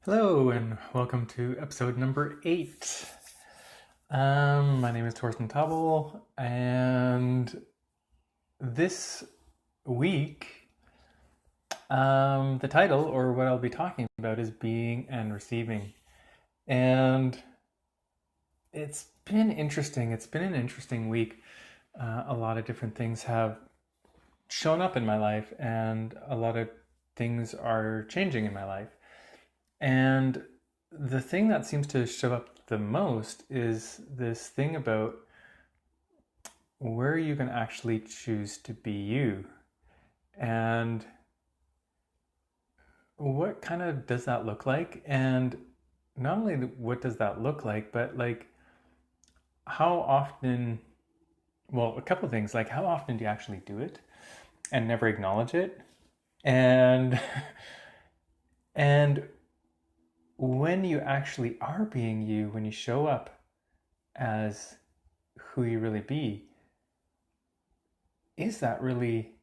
Hello and welcome to episode number 8. My name is Torsten Tabel, and this week, the title, or what I'll be talking about, is being and receiving. And it's been interesting. It's been an interesting week. A lot of different things have shown up in my life, and a lot of things are changing in my life. And the thing that seems to show up the most is this thing about where you can actually choose to be you. And what kind of does that look like? And not only what does that look like, but like how often, well, a couple of things, like how often do you actually do it and never acknowledge it? And and when you actually are being you, when you show up as who you really be, is that really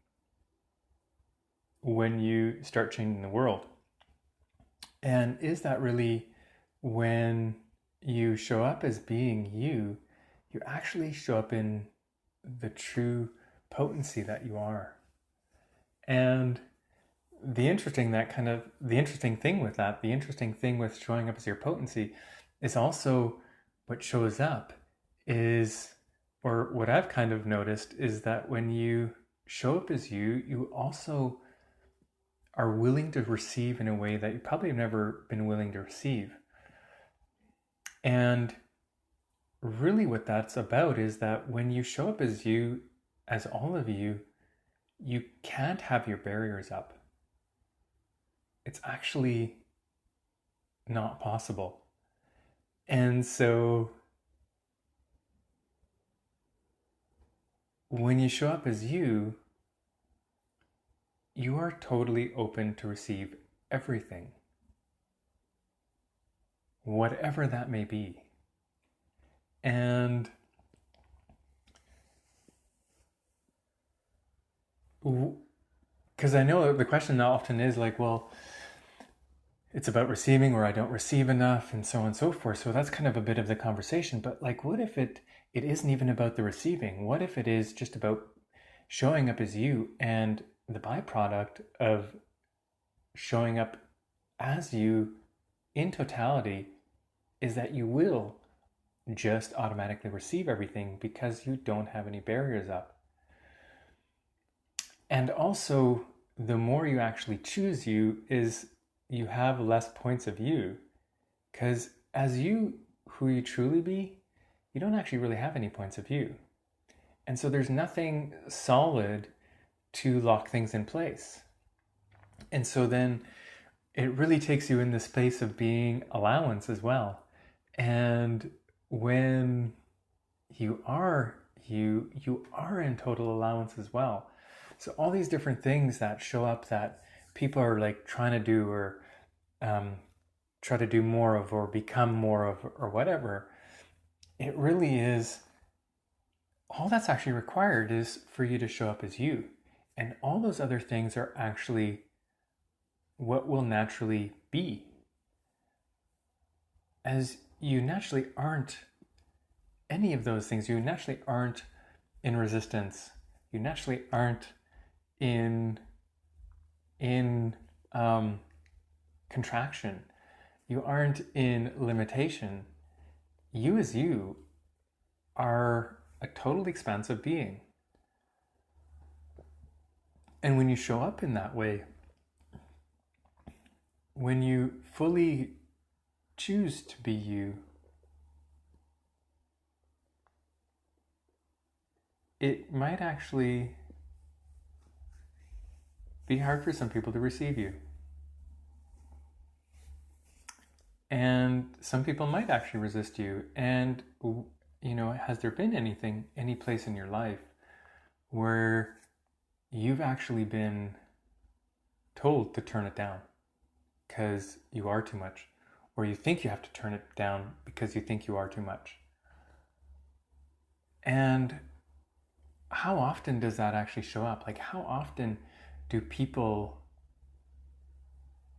when you start changing the world? And is that really when you show up as being you, you actually show up in the true potency that you are? And the interesting thing with that, the interesting thing with showing up as your potency is also what shows up is, or what I've kind of noticed is that when you show up as you, you also are willing to receive in a way that you probably have never been willing to receive. And really what that's about is that when you show up as you, as all of you, you can't have your barriers up. It's actually not possible. And so when you show up as you, you are totally open to receive everything, whatever that may be. And because I know the question often is like, well, it's about receiving, or I don't receive enough, and so on and so forth. So that's kind of a bit of the conversation. But like, what if it isn't even about the receiving? What if it is just about showing up as you, and the byproduct of showing up as you in totality is that you will just automatically receive everything because you don't have any barriers up. And also, the more you actually choose you, is you have less points of view. Because as you, who you truly be, you don't actually really have any points of view. And so there's nothing solid to lock things in place. And so then it really takes you in the space of being allowance as well. And when you are you, you are in total allowance as well. So all these different things that show up that people are like trying to do, or try to do more of, or become more of, or whatever, it really is, all that's actually required is for you to show up as you. And all those other things are actually what will naturally be. As you naturally aren't any of those things, you naturally aren't in resistance. You naturally aren't in contraction. You aren't in limitation. You as you are a total expansive being. And when you show up in that way, when you fully choose to be you, it might actually be hard for some people to receive you. And some people might actually resist you. And, has there been any place in your life where you've actually been told to turn it down because you are too much, or you think you have to turn it down because you think you are too much? And how often does that actually show up? Like, how often do people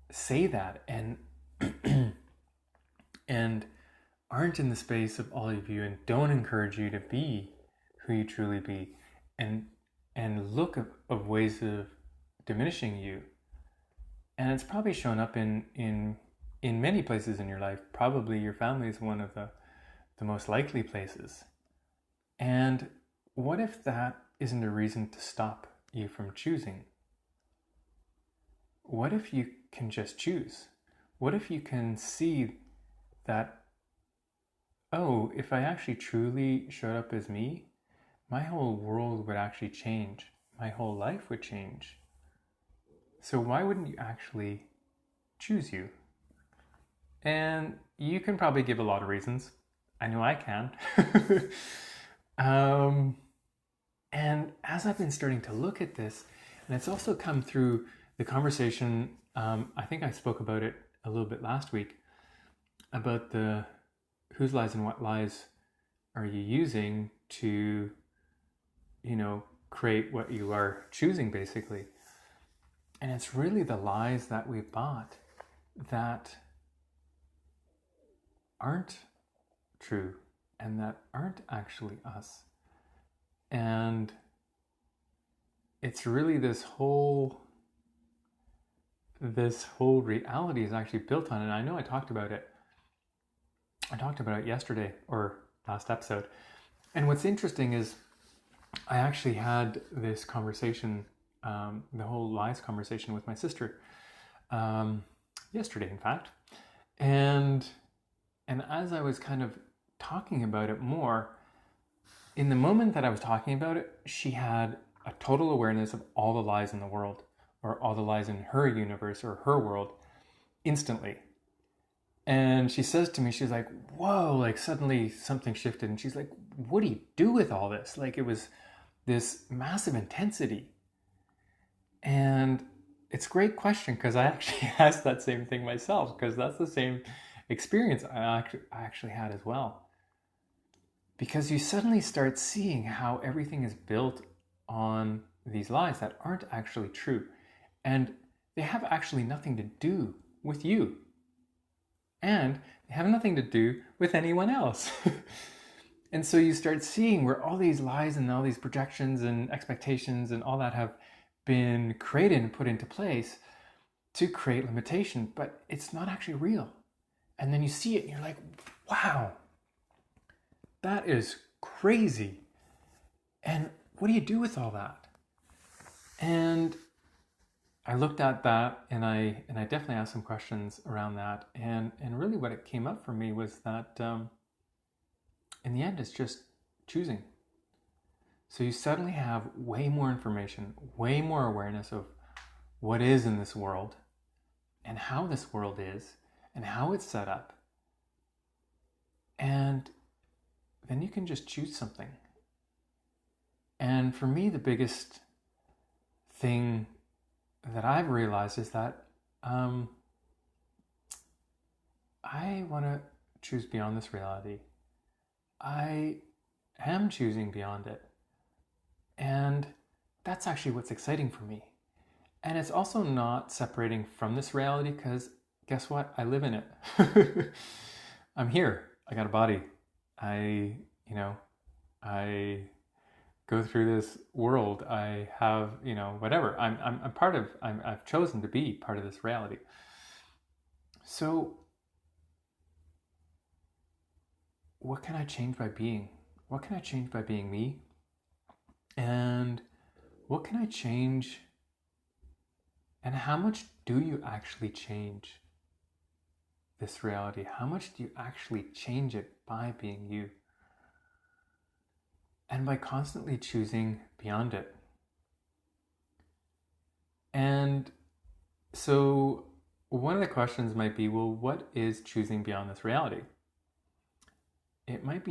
say that? And and aren't in the space of all of you and don't encourage you to be who you truly be, and look of ways of diminishing you. And it's probably shown up in many places in your life. Probably your family is one of the most likely places. And what if that isn't a reason to stop you from choosing? What if you can just choose? What if you can see that, oh, if I actually truly showed up as me, my whole world would actually change. My whole life would change. So why wouldn't you actually choose you? And you can probably give a lot of reasons. I know I can. And as I've been starting to look at this, and it's also come through the conversation, I think I spoke about it a little bit last week, about the whose lies and what lies are you using to, create what you are choosing, basically. And it's really the lies that we've bought that aren't true and that aren't actually us. And it's really this whole reality is actually built on it. And I know I talked about it yesterday or last episode. And what's interesting is I actually had this conversation, the whole lies conversation with my sister yesterday, in fact. And as I was kind of talking about it more, in the moment that I was talking about it, she had a total awareness of all the lies in the world, or all the lies in her universe or her world, instantly. And she says to me, she's like, whoa, like suddenly something shifted. And she's like, what do you do with all this? Like, it was this massive intensity. And it's a great question, because I actually asked that same thing myself, because that's the same experience I actually had as well. Because you suddenly start seeing how everything is built on these lies that aren't actually true. And they have actually nothing to do with you. And they have nothing to do with anyone else. And so you start seeing where all these lies and all these projections and expectations and all that have been created and put into place to create limitation, but it's not actually real. And then you see it and you're like, wow, that is crazy. And what do you do with all that? And I looked at that, and I definitely asked some questions around that. And really what it came up for me was that in the end, it's just choosing. So you suddenly have way more information, way more awareness of what is in this world and how this world is and how it's set up. And then you can just choose something. And for me, the biggest thing that I've realized is that I want to choose beyond this reality. I am choosing beyond it. And that's actually what's exciting for me. And it's also not separating from this reality, because guess what? I live in it. I'm here. I got a body. I go through this world. I have, whatever. I'm part of, I've chosen to be part of this reality. So what can I change by being? What can I change by being me? And what can I change? And how much do you actually change this reality? How much do you actually change it by being you? And by constantly choosing beyond it. And so one of the questions might be, well, what is choosing beyond this reality? It might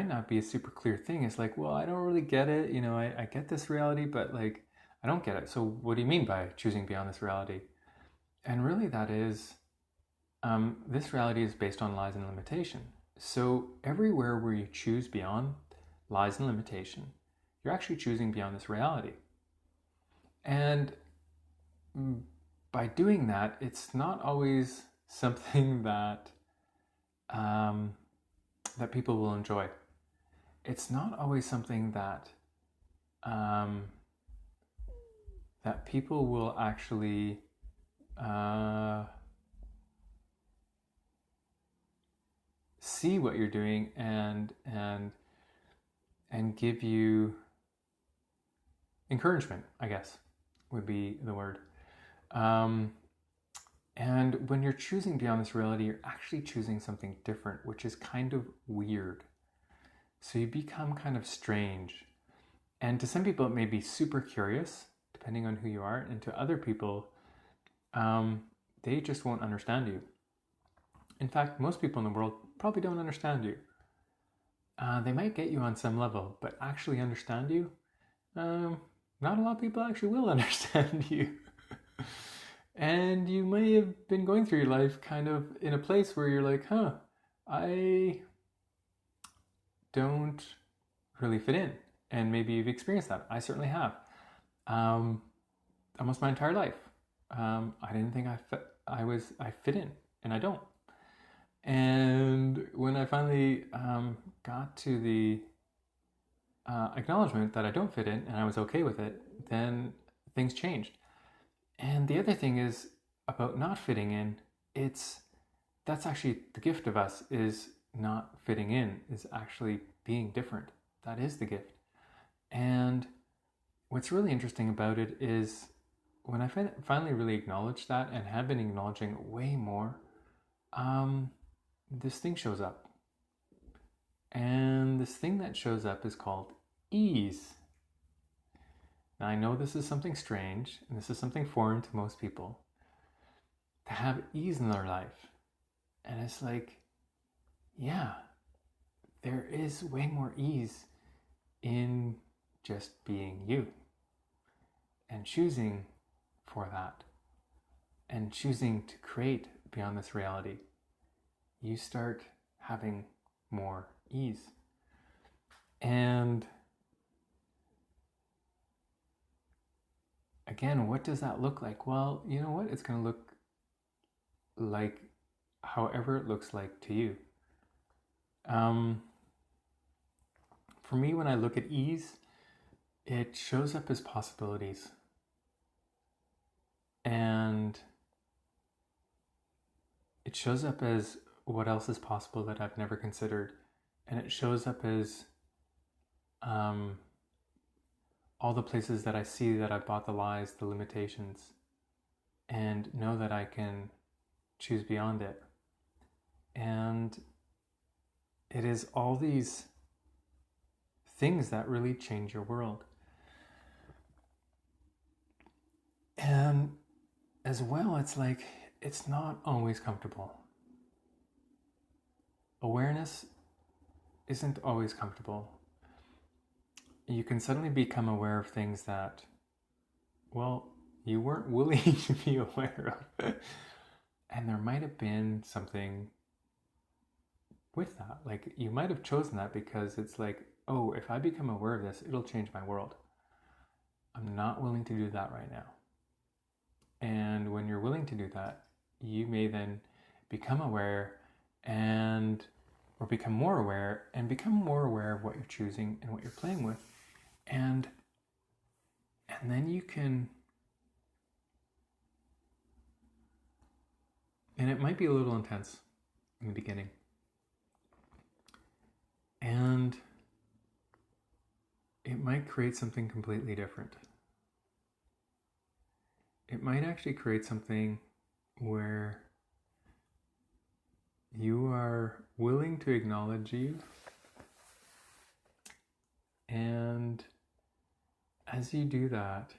not be a super clear thing. It's like, well, I don't really get it. I get this reality, but like, I don't get it. So what do you mean by choosing beyond this reality? And really that is, this reality is based on lies and limitation. So everywhere where you choose beyond lies and limitation, you're actually choosing beyond this reality. And by doing that, it's not always something that that people will enjoy. It's not always something that that people will actually see what you're doing and give you encouragement, I guess would be the word. And when you're choosing beyond this reality, you're actually choosing something different, which is kind of weird. So you become kind of strange. And to some people, it may be super curious, depending on who you are. And to other people, they just won't understand you. In fact, most people in the world probably don't understand you. They might get you on some level, but actually understand you, not a lot of people actually will understand you. And you may have been going through your life kind of in a place where you're like, I don't really fit in. And maybe you've experienced that. I certainly have. Almost my entire life. I didn't think I fit in, and I don't. And when I finally got to the acknowledgement that I don't fit in and I was okay with it, then things changed. And the other thing is about not fitting in, that's actually the gift of us, is not fitting in, is actually being different. That is the gift. And what's really interesting about it is when I finally really acknowledged that, and have been acknowledging it way more, this thing shows up. And this thing that shows up is called ease. Now, I know this is something strange, and this is something foreign to most people, to have ease in their life. And it's like, yeah, there is way more ease in just being you and choosing for that and choosing to create beyond this reality. You start having more ease. And again, what does that look like? Well, you know what? It's going to look like however it looks like to you. For me, when I look at ease, it shows up as possibilities. And it shows up as what else is possible that I've never considered. And it shows up as all the places that I see that I've bought the lies, the limitations, and know that I can choose beyond it. And it is all these things that really change your world. And as well, it's like, it's not always comfortable. Awareness isn't always comfortable. You can suddenly become aware of things that, well, you weren't willing to be aware of. And there might have been something with that. Like, you might have chosen that because it's like, oh, if I become aware of this, it'll change my world. I'm not willing to do that right now. And when you're willing to do that, you may then become aware or become more aware and become more aware of what you're choosing and what you're playing with. And then you can, and it might be a little intense in the beginning. And it might create something completely different. It might actually create something where you are willing to acknowledge you, and as you do that,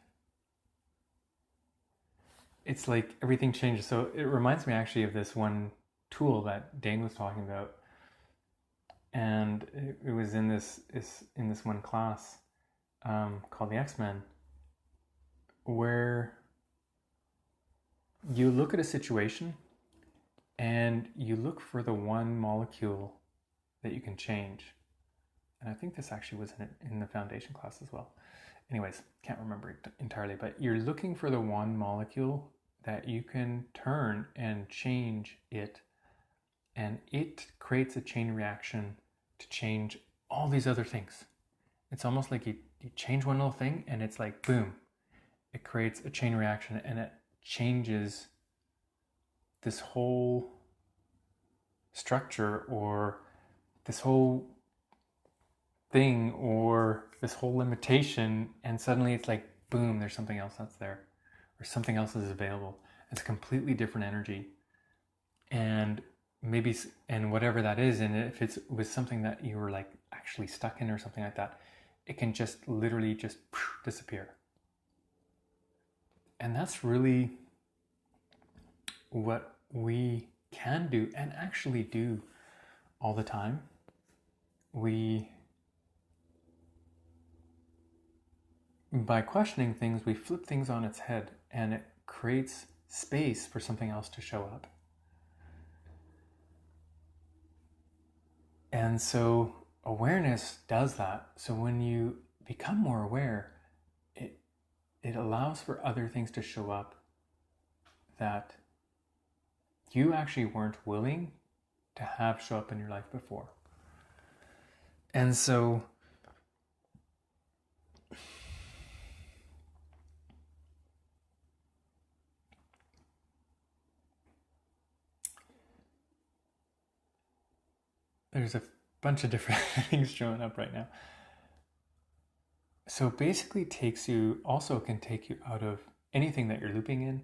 it's like everything changes. So it reminds me actually of this one tool that Dane was talking about, and it was in this one class called the X-Men, where you look at a situation and you look for the one molecule that you can change. And I think this actually was in the foundation class as well. Anyways, can't remember it entirely, but you're looking for the one molecule that you can turn and change it, and it creates a chain reaction to change all these other things. It's almost like you change one little thing and it's like boom, it creates a chain reaction and it changes this whole structure or this whole thing or this whole limitation, and suddenly it's like boom, there's something else that's there, or something else is available. It's a completely different energy, and maybe, and whatever that is, and if it's with something that you were like actually stuck in or something like that, it can just literally just disappear. And that's really what we can do and actually do all the time. By questioning things, we flip things on its head, and it creates space for something else to show up. And so awareness does that. So when you become more aware, it allows for other things to show up that you actually weren't willing to have show up in your life before. And so there's a bunch of different things showing up right now. So basically can take you out of anything that you're looping in,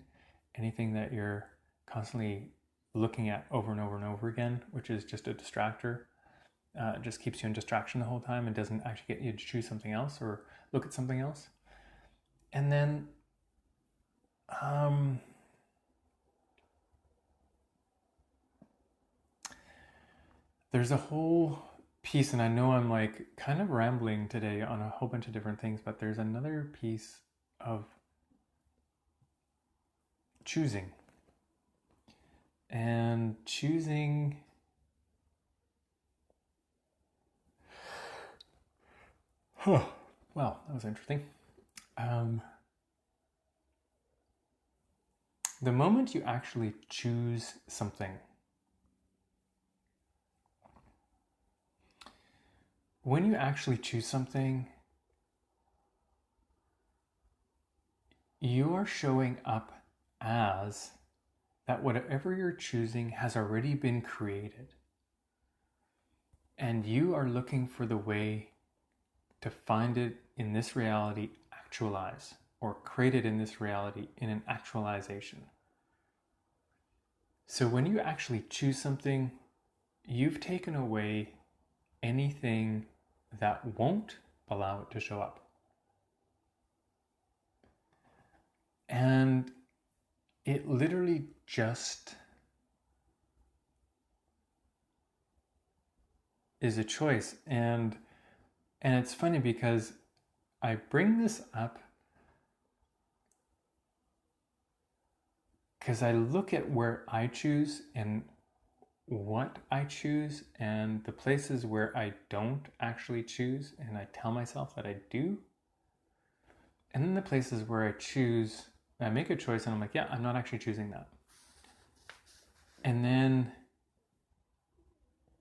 anything that you're constantly looking at over and over and over again, which is just a distractor. It just keeps you in distraction the whole time and doesn't actually get you to choose something else or look at something else. And then there's a whole piece, and I know I'm like kind of rambling today on a whole bunch of different things, but there's another piece of choosing. And choosing, well, that was interesting. The moment you actually choose something, when you actually choose something, you are showing up as that whatever you're choosing has already been created. And you are looking for the way to find it in this reality, actualize, or create it in this reality in an actualization. So when you actually choose something, you've taken away anything that won't allow it to show up. And it literally just is a choice. And it's funny because I bring this up because I look at where I choose and what I choose and the places where I don't actually choose, and I tell myself that I do. And then the places where I choose, I make a choice and I'm like, yeah, I'm not actually choosing that. And then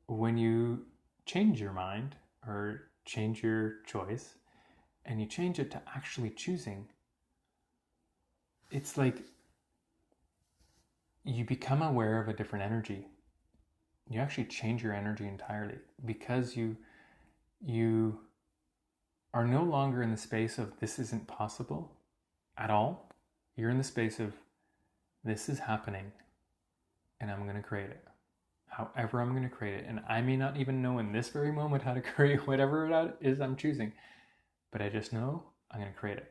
when you change your mind or change your choice and you change it to actually choosing, it's like you become aware of a different energy. You actually change your energy entirely because you are no longer in the space of this isn't possible at all. You're in the space of this is happening and I'm going to create it. However I'm going to create it. And I may not even know in this very moment how to create whatever it is I'm choosing, but I just know I'm going to create it.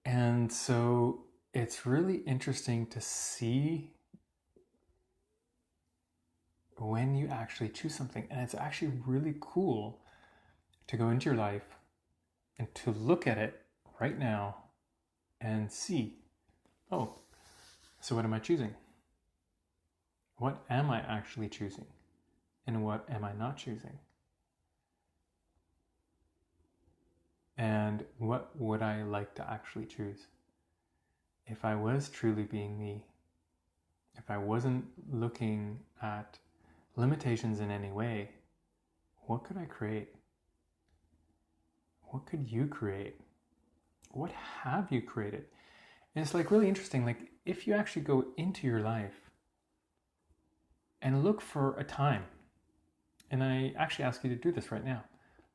And so it's really interesting to see when you actually choose something. And it's actually really cool to go into your life and to look at it right now and see, oh, so what am I choosing? What am I actually choosing? And what am I not choosing? And what would I like to actually choose? If I was truly being me, if I wasn't looking at limitations in any way, what could I create? What could you create? What have you created? And it's like really interesting. Like if you actually go into your life and look for a time, and I actually ask you to do this right now,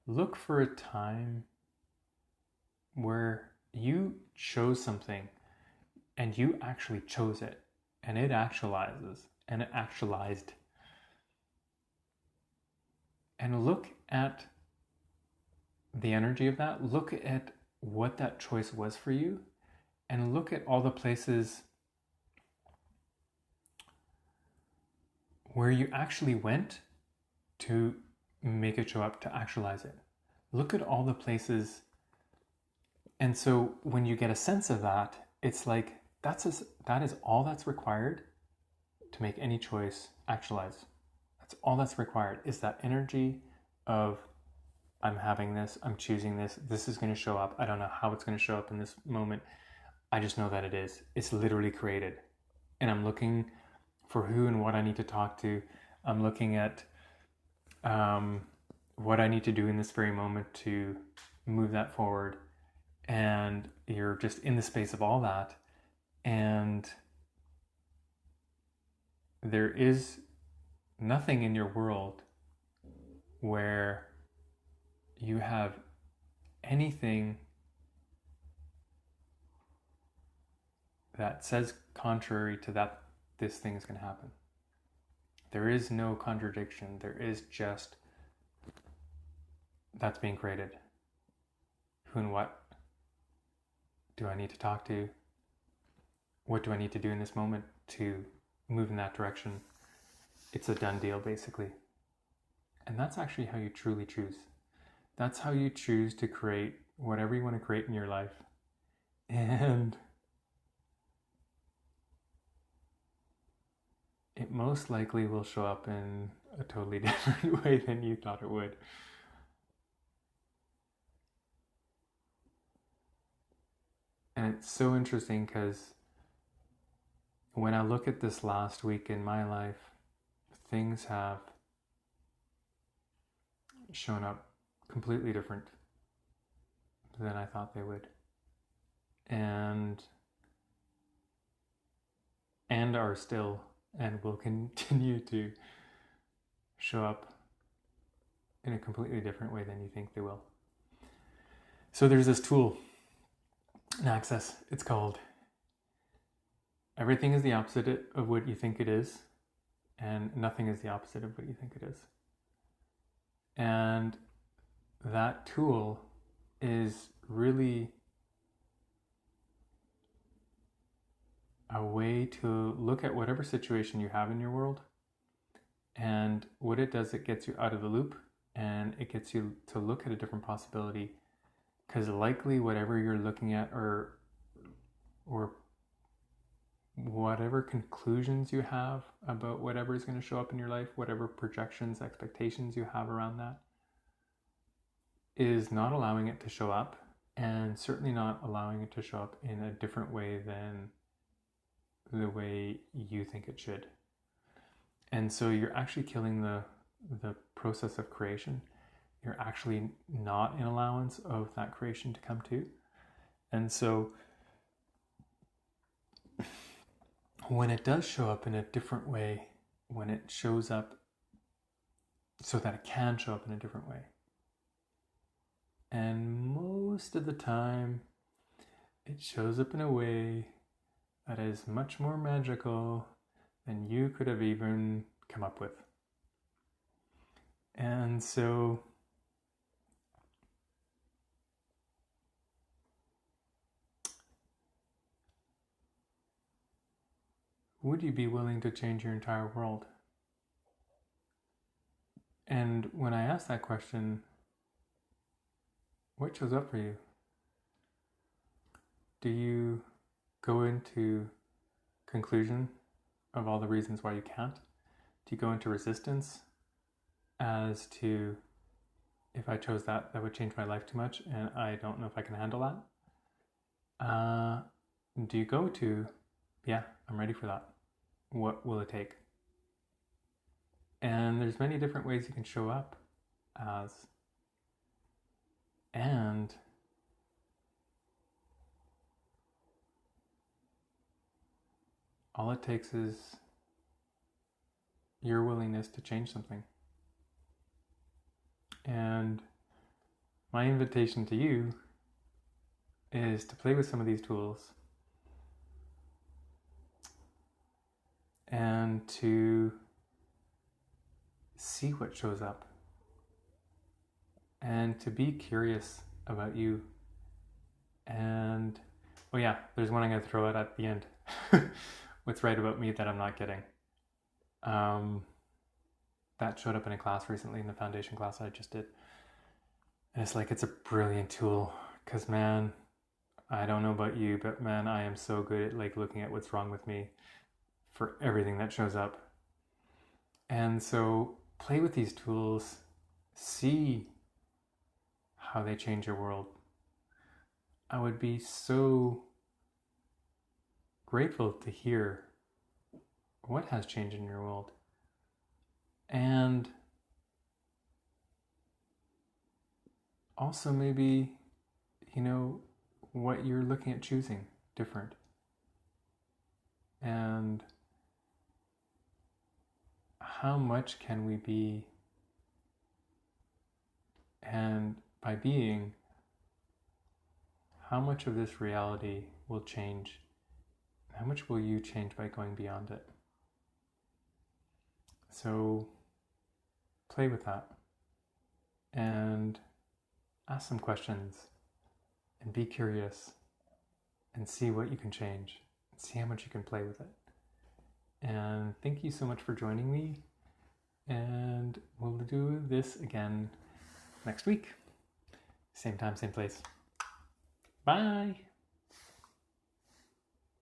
look for a time where you chose something and you actually chose it and it actualizes and it actualized. And look at the energy of that. Look at what that choice was for you and look at all the places where you actually went to make it show up, to actualize it. Look at all the places. And so when you get a sense of that, it's like that is all that's required to make any choice actualize. That's all that's required, is that energy of I'm having this, I'm choosing this, this is going to show up. I don't know how it's going to show up in this moment. I just know that it is. It's literally created. And I'm looking for who and what I need to talk to. I'm looking at what I need to do in this very moment to move that forward. And you're just in the space of all that. And there is nothing in your world where you have anything that says contrary to that this thing is going to happen. There is no contradiction. There is just that's being created. Who and what do I need to talk to? What do I need to do in this moment to move in that direction? It's a done deal, basically. And that's actually how you truly choose. That's how you choose to create whatever you want to create in your life. And it most likely will show up in a totally different way than you thought it would. And it's so interesting because when I look at this last week in my life, things have shown up completely different than I thought they would. And are still and will continue to show up in a completely different way than you think they will. So there's this tool in Access. It's called Everything is the Opposite of What You Think It Is, and Nothing is the Opposite of What You Think It Is. And that tool is really a way to look at whatever situation you have in your world, and what it does, it gets you out of the loop and it gets you to look at a different possibility, because likely whatever you're looking at or whatever conclusions you have about whatever is going to show up in your life, whatever projections, expectations you have around that, is not allowing it to show up, and certainly not allowing it to show up in a different way than the way you think it should. And so you're actually killing the process of creation. You're actually not in allowance of that creation to come to. And so when it does show up in a different way, when it shows up so that it can show up in a different way, and most of the time it shows up in a way that is much more magical than you could have even come up with. And so would you be willing to change your entire world? And when I ask that question, what shows up for you? Do you go into conclusion of all the reasons why you can't? Do you go into resistance as to if I chose that, that would change my life too much, and I don't know if I can handle that. Do you go to, yeah, I'm ready for that. What will it take? And there's many different ways you can show up as. And all it takes is your willingness to change something. And my invitation to you is to play with some of these tools and to see what shows up and to be curious about you. And oh yeah, there's one I'm going to throw out at the end. What's right about me that I'm not getting? That showed up in a class recently, in the foundation class I just did. And it's like, it's a brilliant tool, because man, I don't know about you, but man, I am so good at like looking at what's wrong with me for everything that shows up. And so play with these tools, see how they change your world. I would be so grateful to hear what has changed in your world. And also maybe, what you're looking at choosing different. And how much can we be, and by being, how much of this reality will change? How much will you change by going beyond it? So play with that and ask some questions and be curious and see what you can change and see how much you can play with it. And thank you so much for joining me, and we'll do this again next week. Same time, same place. Bye.